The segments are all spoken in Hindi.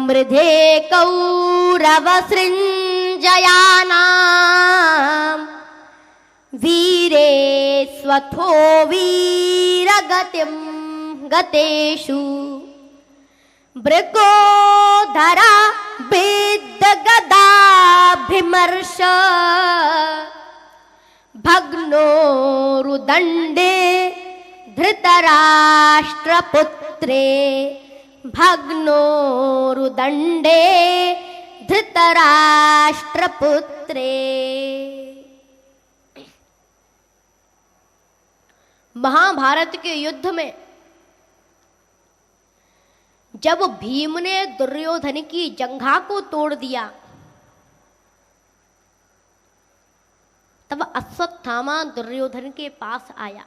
मृधे कौरवसृञ्जयानां वीरे स्वथो वीरगतिं गतेषु मृगोधरा विद्गदाभिमर्श भग्नोरुदण्डे धृतराष्ट्रपुत्रे भग्नोरुदण्डे धृतराष्ट्रपुत्रे। महाभारत के युद्ध में जब भीम ने दुर्योधन की जंघा को तोड़ दिया, तब अश्वत्थामा दुर्योधन के पास आया।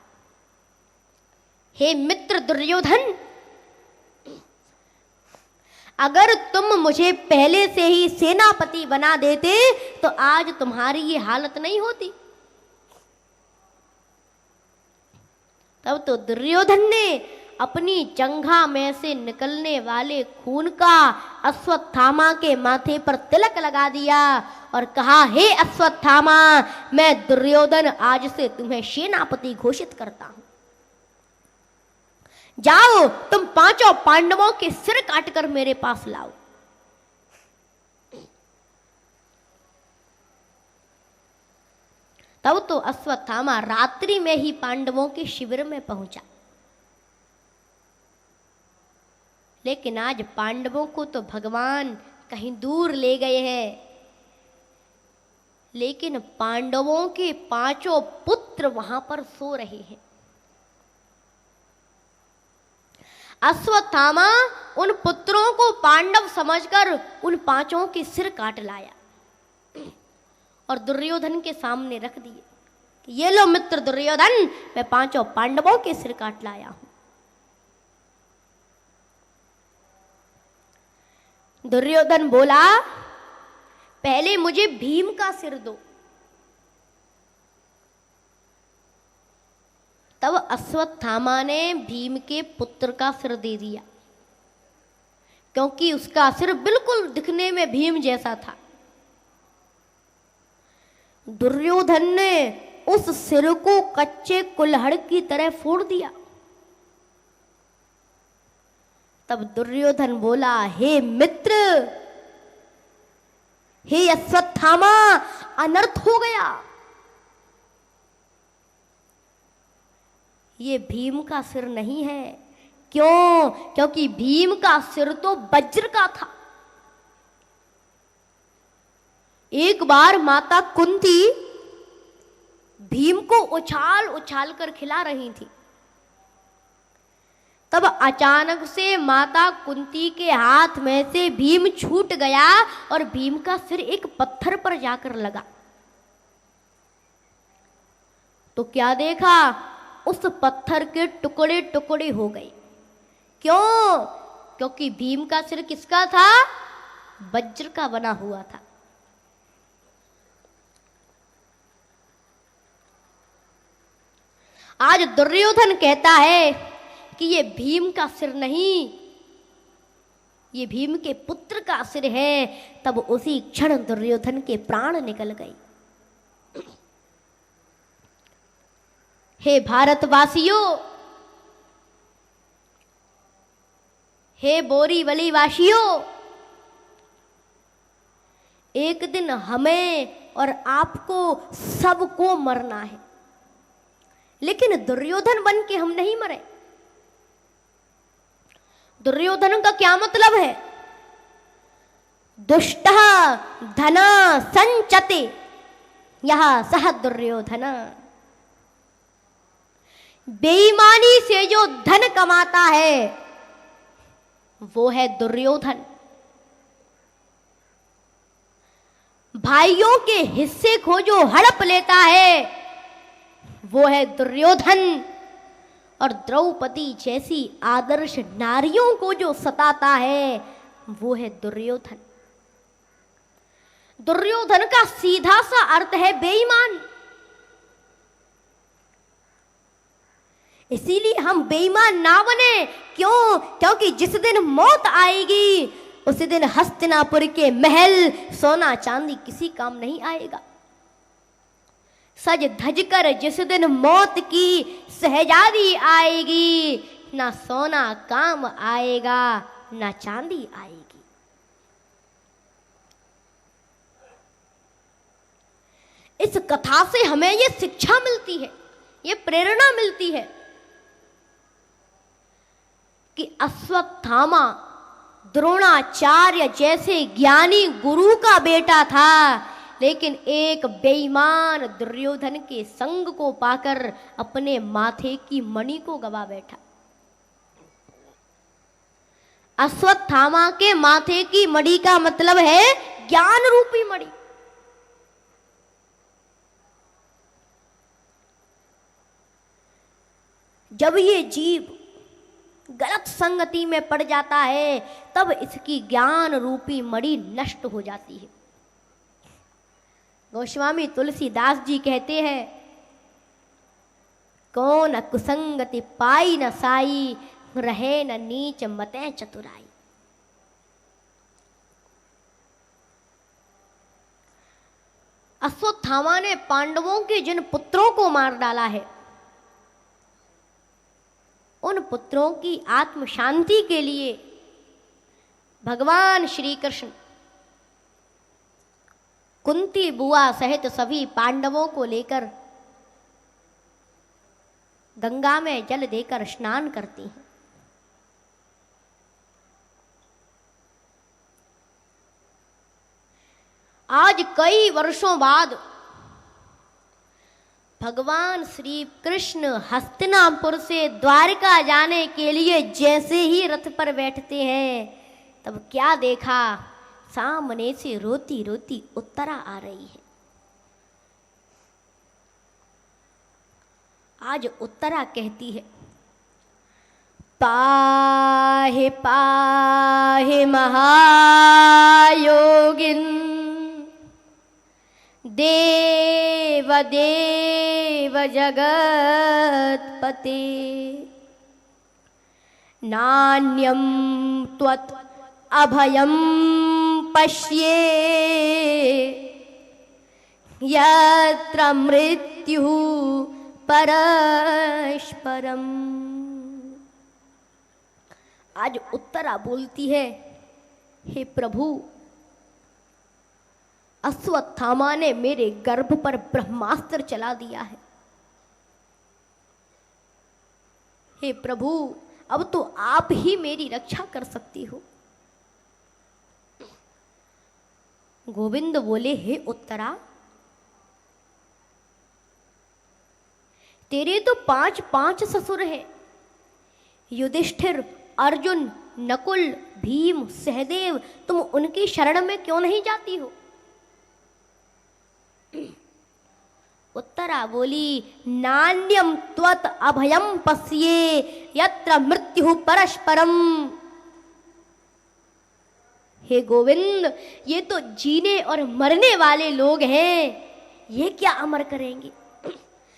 हे मित्र दुर्योधन, अगर तुम मुझे पहले से ही सेनापति बना देते तो आज तुम्हारी ये हालत नहीं होती। तब तो दुर्योधन ने अपनी जंघा में से निकलने वाले खून का अश्वत्थामा के माथे पर तिलक लगा दिया और कहा, हे अश्वत्थामा, मैं दुर्योधन आज से तुम्हें सेनापति घोषित करता हूं। जाओ, तुम पांचों पांडवों के सिर काटकर मेरे पास लाओ। तब तो अश्वत्थामा रात्रि में ही पांडवों के शिविर में पहुंचा। लेकिन आज पांडवों को तो भगवान कहीं दूर ले गए हैं, लेकिन पांडवों के पांचों पुत्र वहां पर सो रहे हैं। अश्वत्थामा उन पुत्रों को पांडव समझकर उन पांचों के सिर काट लाया और दुर्योधन के सामने रख दिए कि ये लो मित्र दुर्योधन, मैं पांचों पांडवों के सिर काट लाया हूं। दुर्योधन बोला, पहले मुझे भीम का सिर दो। तब अश्वत्थामा ने भीम के पुत्र का सिर दे दिया, क्योंकि उसका सिर बिल्कुल दिखने में भीम जैसा था। दुर्योधन ने उस सिर को कच्चे कुल्हड़ की तरह फोड़ दिया। तब दुर्योधन बोला, हे मित्र, हे अश्वत्थामा, अनर्थ हो गया। ये भीम का सिर नहीं है। क्यों? क्योंकि भीम का सिर तो वज्र का था। एक बार माता कुंती भीम को उछाल उछाल कर खिला रही थी। तब अचानक से माता कुंती के हाथ में से भीम छूट गया और भीम का सिर एक पत्थर पर जाकर लगा। तो क्या देखा? उस पत्थर के टुकड़े टुकड़े हो गए। क्यों? क्योंकि भीम का सिर किसका था? वज्र का बना हुआ था। आज दुर्योधन कहता है कि ये भीम का सिर नहीं, ये भीम के पुत्र का सिर है। तब उसी क्षण दुर्योधन के प्राण निकल गए। हे भारतवासियों, हे बोरीवली वासियों, एक दिन हमें और आपको सबको मरना है, लेकिन दुर्योधन बन के हम नहीं मरे। दुर्योधन का क्या मतलब है? दुष्टः धन संचते यह सह दुर्योधन। बेईमानी से जो धन कमाता है वो है दुर्योधन। भाइयों के हिस्से को जो हड़प लेता है वो है दुर्योधन। और द्रौपदी जैसी आदर्श नारियों को जो सताता है वो है दुर्योधन। दुर्योधन का सीधा सा अर्थ है बेईमान। इसीलिए हम बेईमान ना बने। क्यों? क्योंकि जिस दिन मौत आएगी उस दिन हस्तिनापुर के महल सोना चांदी किसी काम नहीं आएगा। सज धज कर जिस दिन मौत की शहजादी आएगी, ना सोना काम आएगा ना चांदी आएगी। इस कथा से हमें ये शिक्षा मिलती है, ये प्रेरणा मिलती है कि अश्वत्थामा द्रोणाचार्य जैसे ज्ञानी गुरु का बेटा था, लेकिन एक बेईमान दुर्योधन के संग को पाकर अपने माथे की मणि को गवा बैठा। अश्वत्थामा के माथे की मणि का मतलब है ज्ञान रूपी मणि। जब ये जीव गलत संगति में पड़ जाता है, तब इसकी ज्ञान रूपी मणि नष्ट हो जाती है। गोस्वामी तुलसीदास जी कहते हैं, कौन कुसंगति पाई न साई, रहे न नीच मते चतुराई। अश्वत्थामा ने पांडवों के जिन पुत्रों को मार डाला है, उन पुत्रों की आत्म शांति के लिए भगवान श्री कृष्ण कुंती बुआ सहित सभी पांडवों को लेकर गंगा में जल देकर स्नान करती हैं। आज कई वर्षों बाद भगवान श्री कृष्ण हस्तिनापुर से द्वारका जाने के लिए जैसे ही रथ पर बैठते हैं, तब क्या देखा, सामने से रोती रोती उत्तरा आ रही है। आज उत्तरा कहती है, पाहे पाहे महायोगिन देव देव जगत्पते, नान्यं त्वत् अभयं पश्ये, यत्र मृत्युः परस्परम्। आज उत्तरा बोलती है, हे प्रभु, अश्वत्थामा ने मेरे गर्भ पर ब्रह्मास्त्र चला दिया है। हे प्रभु, अब तो आप ही मेरी रक्षा कर सकती हो। गोविंद बोले, हे उत्तरा, तेरे तो 5 ससुर हैं, युधिष्ठिर, अर्जुन, नकुल, भीम, सहदेव, तुम उनकी शरण में क्यों नहीं जाती हो? उत्तरा बोली, नान्यम त्वत् अभयम पश्ये, यत्र मृत्यु परस्परम। हे गोविंद, ये तो जीने और मरने वाले लोग हैं, ये क्या अमर करेंगे?